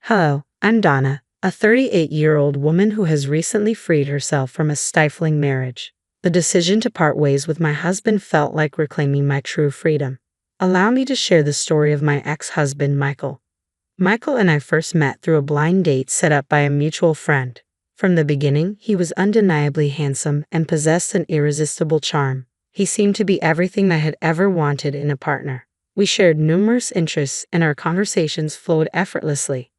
Hello, I'm Donna, a 38-year-old woman who has recently freed herself from a stifling marriage. The decision to part ways with my husband felt like reclaiming my true freedom. Allow me to share the story of my ex-husband, Michael. Michael and I first met through a blind date set up by a mutual friend. From the beginning, he was undeniably handsome and possessed an irresistible charm. He seemed to be everything I had ever wanted in a partner. We shared numerous interests and our conversations flowed effortlessly.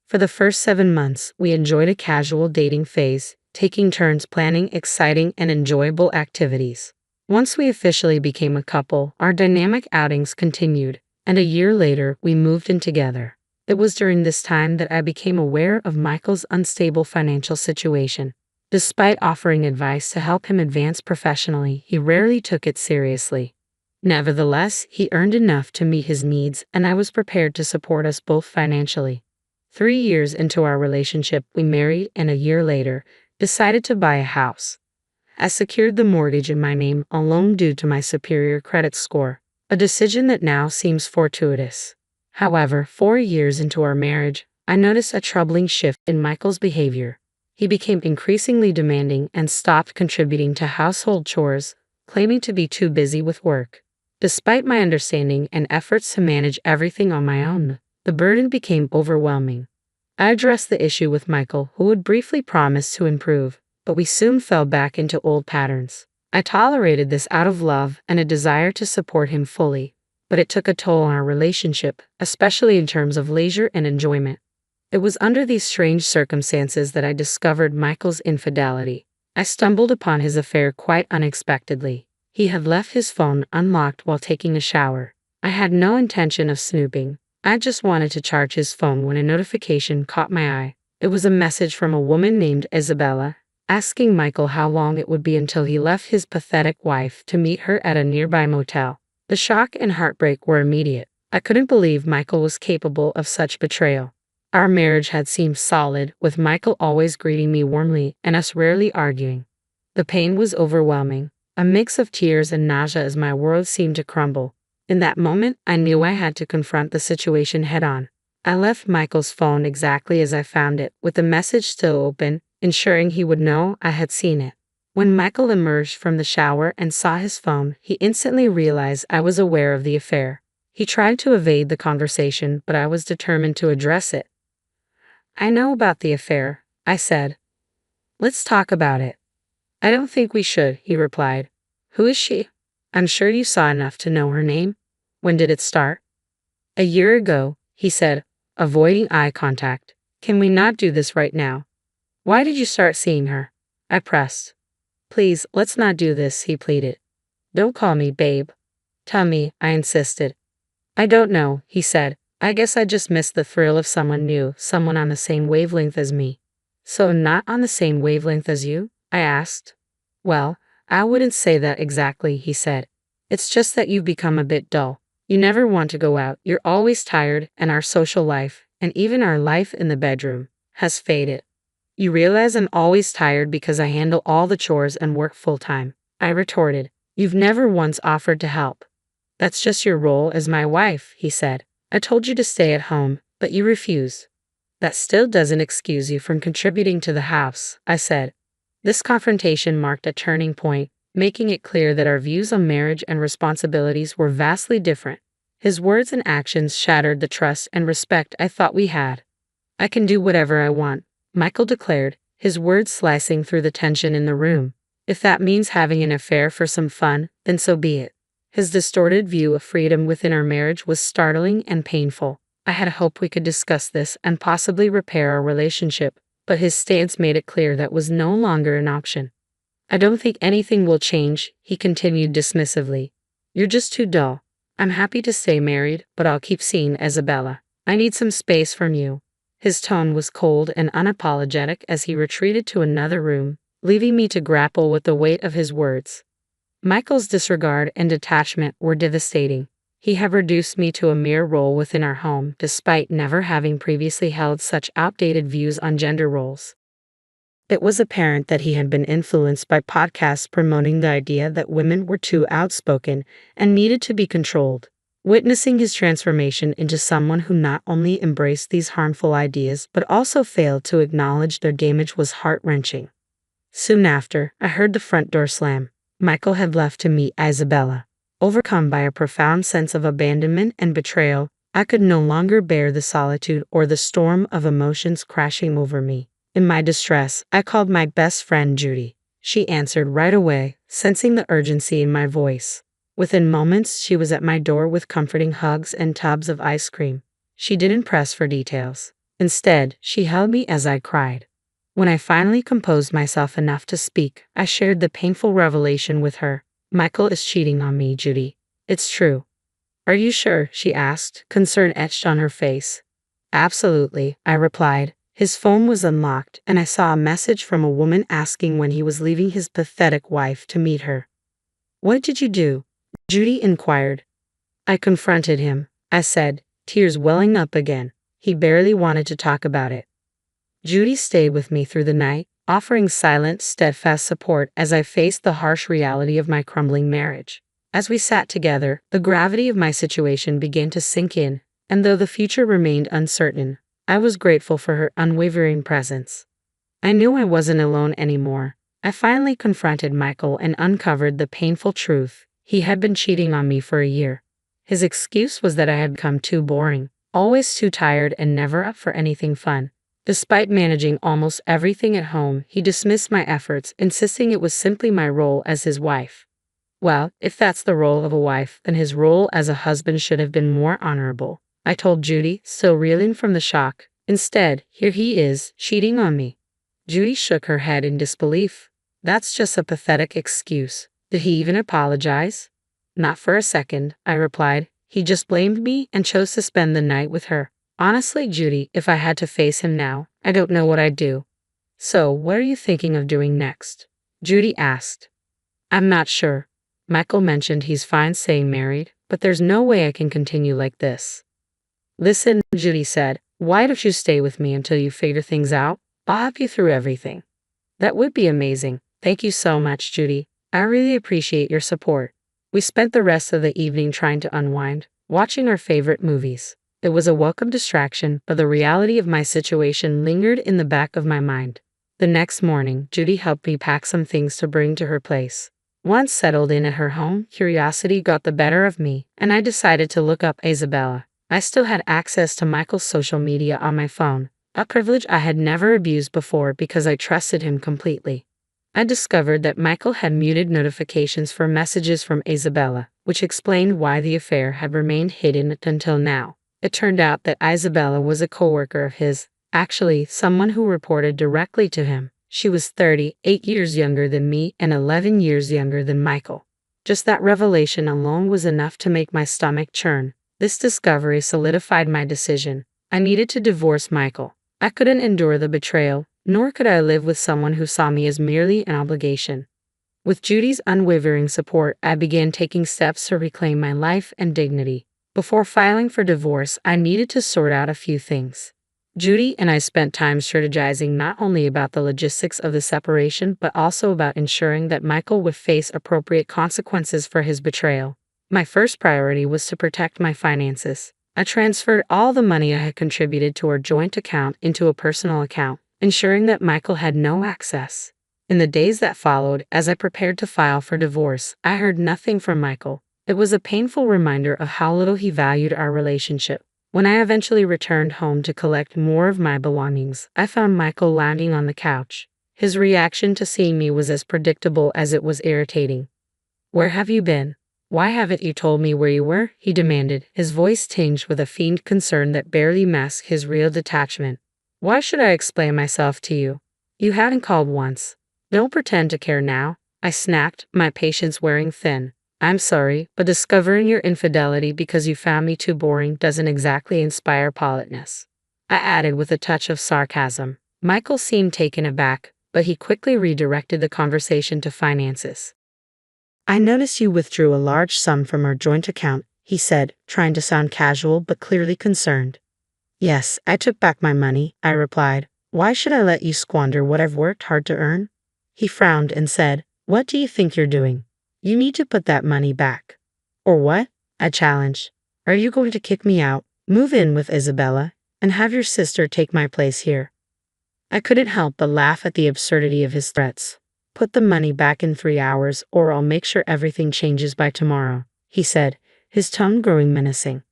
For the first 7 months, we enjoyed a casual dating phase, taking turns planning exciting and enjoyable activities. Once we officially became a couple, our dynamic outings continued, and a year later, we moved in together. It was during this time that I became aware of Michael's unstable financial situation. Despite offering advice to help him advance professionally, he rarely took it seriously. Nevertheless, he earned enough to meet his needs, and I was prepared to support us both financially. 3 years into our relationship, we married and a year later, decided to buy a house. I secured the mortgage in my name alone due to my superior credit score, a decision that now seems fortuitous. However, 4 years into our marriage, I noticed a troubling shift in Michael's behavior. He became increasingly demanding and stopped contributing to household chores, claiming to be too busy with work. Despite my understanding and efforts to manage everything on my own, the burden became overwhelming. I addressed the issue with Michael, who would briefly promise to improve, but we soon fell back into old patterns. I tolerated this out of love and a desire to support him fully, but it took a toll on our relationship, especially in terms of leisure and enjoyment. It was under these strange circumstances that I discovered Michael's infidelity. I stumbled upon his affair quite unexpectedly. He had left his phone unlocked while taking a shower. I had no intention of snooping. I just wanted to charge his phone when a notification caught my eye. It was a message from a woman named Isabella, asking Michael how long it would be until he left his pathetic wife to meet her at a nearby motel. The shock and heartbreak were immediate. I couldn't believe Michael was capable of such betrayal. Our marriage had seemed solid, with Michael always greeting me warmly and us rarely arguing. The pain was overwhelming, a mix of tears and nausea as my world seemed to crumble. In that moment, I knew I had to confront the situation head-on. I left Michael's phone exactly as I found it, with the message still open, ensuring he would know I had seen it. When Michael emerged from the shower and saw his phone, he instantly realized I was aware of the affair. He tried to evade the conversation, but I was determined to address it. "I know about the affair," I said. "Let's talk about it." "I don't think we should," he replied. "Who is she? I'm sure you saw enough to know her name. When did it start?" "A year ago," he said, avoiding eye contact. "Can we not do this right now?" "Why did you start seeing her?" I pressed. "Please, let's not do this," he pleaded. "Don't call me babe." "Tell me," I insisted. "I don't know," he said. "I guess I just missed the thrill of someone new, someone on the same wavelength as me." "So not on the same wavelength as you?" I asked. "Well, I wouldn't say that exactly," he said. "It's just that you've become a bit dull. You never want to go out, you're always tired, and our social life, and even our life in the bedroom, has faded." "You realize I'm always tired because I handle all the chores and work full-time," I retorted. "You've never once offered to help." "That's just your role as my wife," he said. "I told you to stay at home, but you refused." "That still doesn't excuse you from contributing to the house," I said. This confrontation marked a turning point, making it clear that our views on marriage and responsibilities were vastly different. His words and actions shattered the trust and respect I thought we had. "I can do whatever I want," Michael declared, his words slicing through the tension in the room. "If that means having an affair for some fun, then so be it." His distorted view of freedom within our marriage was startling and painful. I had hoped we could discuss this and possibly repair our relationship, but his stance made it clear that was no longer an option. "I don't think anything will change," he continued dismissively. "You're just too dull. I'm happy to stay married, but I'll keep seeing Isabella. I need some space from you." His tone was cold and unapologetic as he retreated to another room, leaving me to grapple with the weight of his words. Michael's disregard and detachment were devastating. He had reduced me to a mere role within our home, despite never having previously held such outdated views on gender roles. It was apparent that he had been influenced by podcasts promoting the idea that women were too outspoken and needed to be controlled. Witnessing his transformation into someone who not only embraced these harmful ideas but also failed to acknowledge their damage was heart-wrenching. Soon after, I heard the front door slam. Michael had left to meet Isabella. Overcome by a profound sense of abandonment and betrayal, I could no longer bear the solitude or the storm of emotions crashing over me. In my distress, I called my best friend Judy. She answered right away, sensing the urgency in my voice. Within moments, she was at my door with comforting hugs and tubs of ice cream. She didn't press for details. Instead, she held me as I cried. When I finally composed myself enough to speak, I shared the painful revelation with her. Michael is cheating on me, Judy. It's true. Are you sure? She asked, concern etched on her face. Absolutely, I replied. His phone was unlocked, and I saw a message from a woman asking when he was leaving his pathetic wife to meet her. What did you do? Judy inquired. I confronted him, I said, tears welling up again. He barely wanted to talk about it. Judy stayed with me through the night, offering silent, steadfast support as I faced the harsh reality of my crumbling marriage. As we sat together, the gravity of my situation began to sink in, and though the future remained uncertain, I was grateful for her unwavering presence. I knew I wasn't alone anymore. I finally confronted Michael and uncovered the painful truth. He had been cheating on me for a year. His excuse was that I had become too boring, always too tired and never up for anything fun. Despite managing almost everything at home, he dismissed my efforts, insisting it was simply my role as his wife. Well, if that's the role of a wife, then his role as a husband should have been more honorable, I told Judy, still reeling from the shock. Instead, here he is, cheating on me. Judy shook her head in disbelief. That's just a pathetic excuse. Did he even apologize? Not for a second, I replied. He just blamed me and chose to spend the night with her. Honestly, Judy, if I had to face him now, I don't know what I'd do. So, what are you thinking of doing next? Judy asked. I'm not sure. Michael mentioned he's fine staying married, but there's no way I can continue like this. Listen, Judy said, why don't you stay with me until you figure things out? I'll help you through everything. That would be amazing. Thank you so much, Judy. I really appreciate your support. We spent the rest of the evening trying to unwind, watching our favorite movies. It was a welcome distraction, but the reality of my situation lingered in the back of my mind. The next morning, Judy helped me pack some things to bring to her place. Once settled in at her home, curiosity got the better of me, and I decided to look up Isabella. I still had access to Michael's social media on my phone, a privilege I had never abused before because I trusted him completely. I discovered that Michael had muted notifications for messages from Isabella, which explained why the affair had remained hidden until now. It turned out that Isabella was a coworker of his, actually someone who reported directly to him. She was 38 years younger than me and 11 years younger than Michael. Just that revelation alone was enough to make my stomach churn. This discovery solidified my decision. I needed to divorce Michael. I couldn't endure the betrayal, nor could I live with someone who saw me as merely an obligation. With Judy's unwavering support, I began taking steps to reclaim my life and dignity. Before filing for divorce, I needed to sort out a few things. Judy and I spent time strategizing not only about the logistics of the separation, but also about ensuring that Michael would face appropriate consequences for his betrayal. My first priority was to protect my finances. I transferred all the money I had contributed to our joint account into a personal account, ensuring that Michael had no access. In the days that followed, as I prepared to file for divorce, I heard nothing from Michael. It was a painful reminder of how little he valued our relationship. When I eventually returned home to collect more of my belongings, I found Michael lounging on the couch. His reaction to seeing me was as predictable as it was irritating. "Where have you been? Why haven't you told me where you were?" he demanded, his voice tinged with a faint concern that barely masked his real detachment. "Why should I explain myself to you? You hadn't called once. Don't pretend to care now," I snapped, my patience wearing thin. "I'm sorry, but discovering your infidelity because you found me too boring doesn't exactly inspire politeness," I added with a touch of sarcasm. Michael seemed taken aback, but he quickly redirected the conversation to finances. "I noticed you withdrew a large sum from our joint account," he said, trying to sound casual but clearly concerned. "Yes, I took back my money," I replied. "Why should I let you squander what I've worked hard to earn?" He frowned and said, "What do you think you're doing? You need to put that money back." "Or what?" I challenged. Are you going to kick me out, move in with Isabella, and have your sister take my place here? I couldn't help but laugh at the absurdity of his threats. Put the money back in 3 hours or I'll make sure everything changes by tomorrow, he said, his tone growing menacing.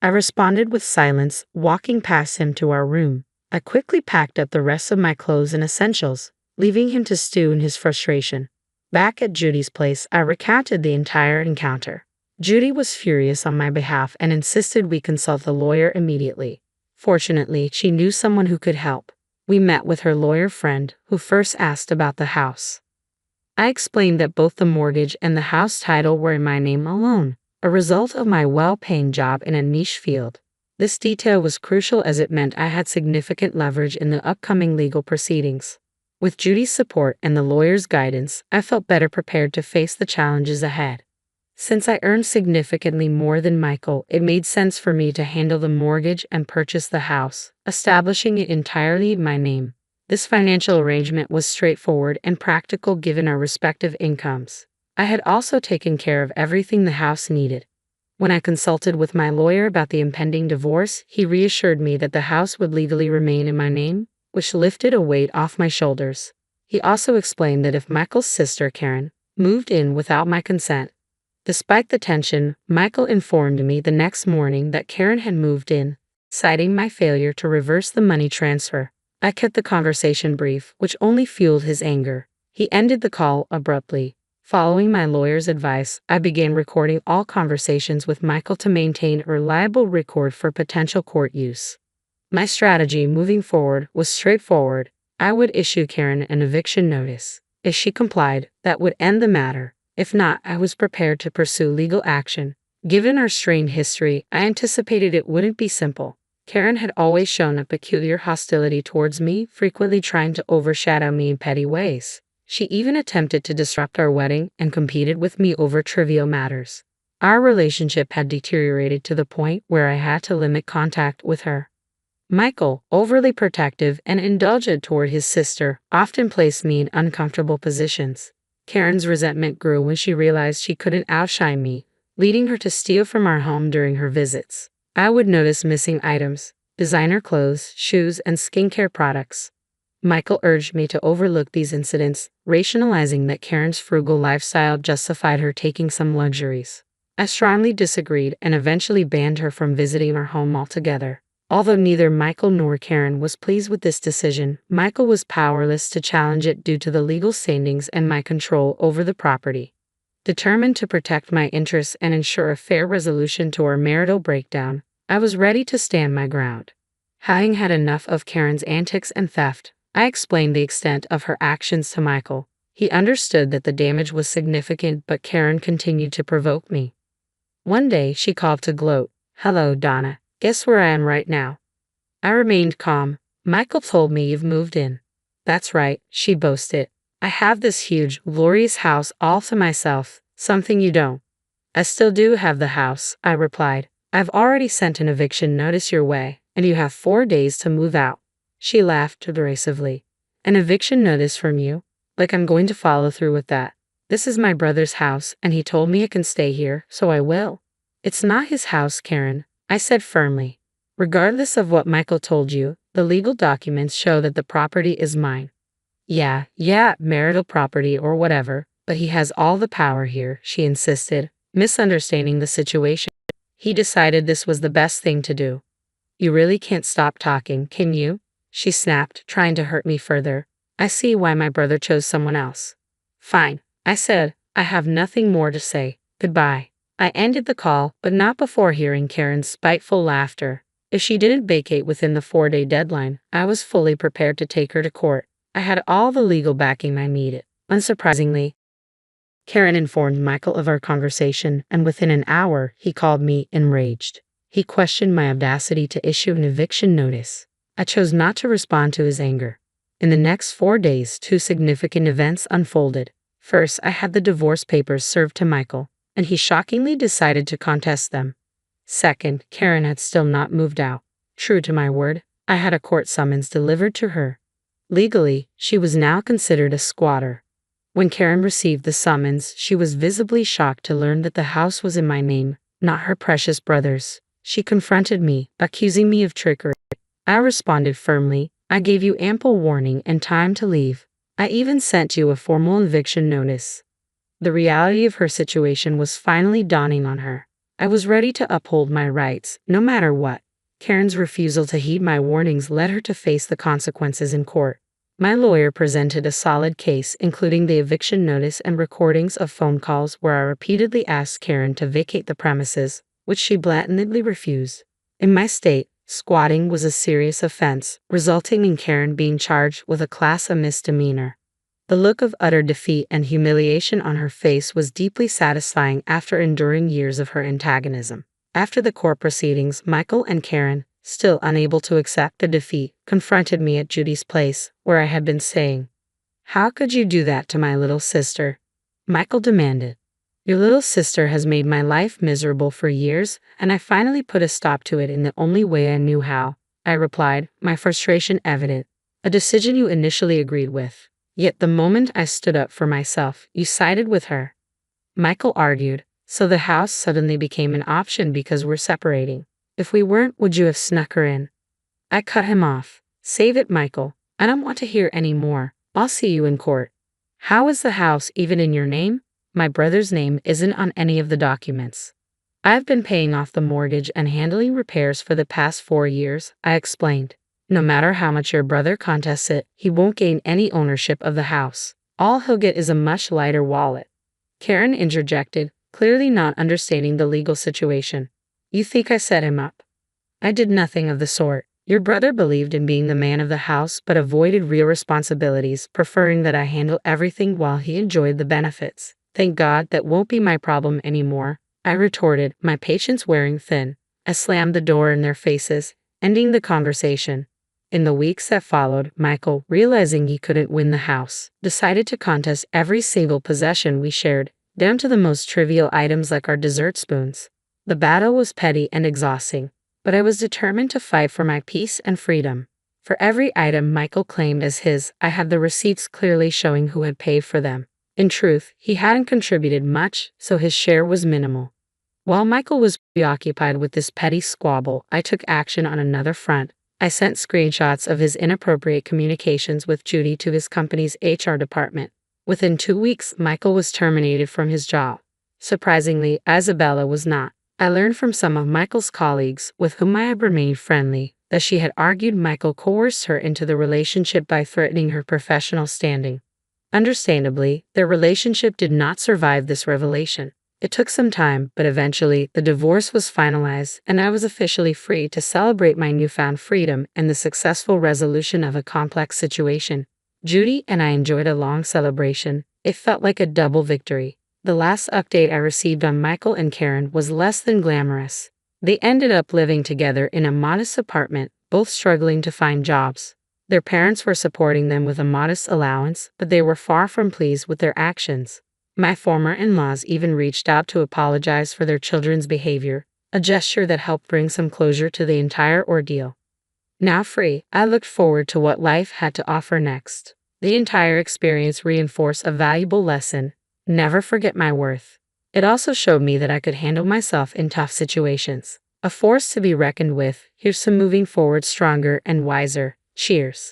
I responded with silence, walking past him to our room. I quickly packed up the rest of my clothes and essentials, leaving him to stew in his frustration. Back at Judy's place, I recounted the entire encounter. Judy was furious on my behalf and insisted we consult a lawyer immediately. Fortunately, she knew someone who could help. We met with her lawyer friend, who first asked about the house. I explained that both the mortgage and the house title were in my name alone, a result of my well-paying job in a niche field. This detail was crucial as it meant I had significant leverage in the upcoming legal proceedings. With Judy's support and the lawyer's guidance, I felt better prepared to face the challenges ahead. Since I earned significantly more than Michael, it made sense for me to handle the mortgage and purchase the house, establishing it entirely in my name. This financial arrangement was straightforward and practical given our respective incomes. I had also taken care of everything the house needed. When I consulted with my lawyer about the impending divorce, he reassured me that the house would legally remain in my name, which lifted a weight off my shoulders. He also explained that if Michael's sister, Karen, moved in without my consent. Despite the tension, Michael informed me the next morning that Karen had moved in, citing my failure to reverse the money transfer. I kept the conversation brief, which only fueled his anger. He ended the call abruptly. Following my lawyer's advice, I began recording all conversations with Michael to maintain a reliable record for potential court use. My strategy moving forward was straightforward. I would issue Karen an eviction notice. If she complied, that would end the matter. If not, I was prepared to pursue legal action. Given our strained history, I anticipated it wouldn't be simple. Karen had always shown a peculiar hostility towards me, frequently trying to overshadow me in petty ways. She even attempted to disrupt our wedding and competed with me over trivial matters. Our relationship had deteriorated to the point where I had to limit contact with her. Michael, overly protective and indulgent toward his sister, often placed me in uncomfortable positions. Karen's resentment grew when she realized she couldn't outshine me, leading her to steal from our home during her visits. I would notice missing items, designer clothes, shoes, and skincare products. Michael urged me to overlook these incidents, rationalizing that Karen's frugal lifestyle justified her taking some luxuries. I strongly disagreed and eventually banned her from visiting our home altogether. Although neither Michael nor Karen was pleased with this decision, Michael was powerless to challenge it due to the legal standings and my control over the property. Determined to protect my interests and ensure a fair resolution to our marital breakdown, I was ready to stand my ground. Having had enough of Karen's antics and theft, I explained the extent of her actions to Michael. He understood that the damage was significant, but Karen continued to provoke me. One day, she called to gloat, "Hello, Donna. Guess where I am right now?" I remained calm. "Michael told me you've moved in." "That's right," she boasted. "I have this huge, glorious house all to myself, something you don't." "I still do have the house," I replied. "I've already sent an eviction notice your way, and you have 4 days to move out." She laughed derisively. "An eviction notice from you? Like I'm going to follow through with that. This is my brother's house, and he told me I can stay here, so I will." "It's not his house, Karen," I said firmly. "Regardless of what Michael told you, the legal documents show that the property is mine." Yeah, marital property or whatever, but he has all the power here," she insisted, misunderstanding the situation. "He decided this was the best thing to do." "You really can't stop talking, can you?" she snapped, trying to hurt me further. "I see why my brother chose someone else." "Fine," I said. "I have nothing more to say. Goodbye." I ended the call, but not before hearing Karen's spiteful laughter. If she didn't vacate within the 4-day deadline, I was fully prepared to take her to court. I had all the legal backing I needed. Unsurprisingly, Karen informed Michael of our conversation, and within an hour, he called me enraged. He questioned my audacity to issue an eviction notice. I chose not to respond to his anger. In the next 4 days, 2 significant events unfolded. First, I had the divorce papers served to Michael, and he shockingly decided to contest them. Second, Karen had still not moved out. True to my word, I had a court summons delivered to her. Legally, she was now considered a squatter. When Karen received the summons, she was visibly shocked to learn that the house was in my name, not her precious brothers. She confronted me, accusing me of trickery. I responded firmly. I gave you ample warning and time to leave. I even sent you a formal eviction notice. The reality of her situation was finally dawning on her. I was ready to uphold my rights, no matter what. Karen's refusal to heed my warnings led her to face the consequences in court. My lawyer presented a solid case, including the eviction notice and recordings of phone calls where I repeatedly asked Karen to vacate the premises, which she blatantly refused. In my state, squatting was a serious offense, resulting in Karen being charged with a Class A misdemeanor. The look of utter defeat and humiliation on her face was deeply satisfying after enduring years of her antagonism. After the court proceedings, Michael and Karen, still unable to accept the defeat, confronted me at Judy's place, where I had been staying. "How could you do that to my little sister?" Michael demanded. "Your little sister has made my life miserable for years, and I finally put a stop to it in the only way I knew how," I replied, my frustration evident. "A decision you initially agreed with. Yet the moment I stood up for myself, you sided with her." Michael argued. "So the house suddenly became an option because we're separating. If we weren't, would you have snuck her in?" I cut him off. "Save it, Michael. I don't want to hear any more. I'll see you in court." "How is the house even in your name?" "My brother's name isn't on any of the documents. I've been paying off the mortgage and handling repairs for the past 4 years," I explained. "No matter how much your brother contests it, he won't gain any ownership of the house. All he'll get is a much lighter wallet." Karen interjected, clearly not understanding the legal situation. "You think I set him up?" "I did nothing of the sort. Your brother believed in being the man of the house but avoided real responsibilities, preferring that I handle everything while he enjoyed the benefits. Thank God that won't be my problem anymore," I retorted, my patience wearing thin. I slammed the door in their faces, ending the conversation. In the weeks that followed, Michael, realizing he couldn't win the house, decided to contest every single possession we shared, down to the most trivial items like our dessert spoons. The battle was petty and exhausting, but I was determined to fight for my peace and freedom. For every item Michael claimed as his, I had the receipts clearly showing who had paid for them. In truth, he hadn't contributed much, so his share was minimal. While Michael was preoccupied with this petty squabble, I took action on another front. I sent screenshots of his inappropriate communications with Judy to his company's HR department. Within 2 weeks, Michael was terminated from his job. Surprisingly, Isabella was not. I learned from some of Michael's colleagues, with whom I had remained friendly, that she had argued Michael coerced her into the relationship by threatening her professional standing. Understandably, their relationship did not survive this revelation. It took some time, but eventually, the divorce was finalized, and I was officially free to celebrate my newfound freedom and the successful resolution of a complex situation. Judy and I enjoyed a long celebration. It felt like a double victory. The last update I received on Michael and Karen was less than glamorous. They ended up living together in a modest apartment, both struggling to find jobs. Their parents were supporting them with a modest allowance, but they were far from pleased with their actions. My former in-laws even reached out to apologize for their children's behavior, a gesture that helped bring some closure to the entire ordeal. Now free, I looked forward to what life had to offer next. The entire experience reinforced a valuable lesson: never forget my worth. It also showed me that I could handle myself in tough situations. A force to be reckoned with. Here's to moving forward stronger and wiser. Cheers.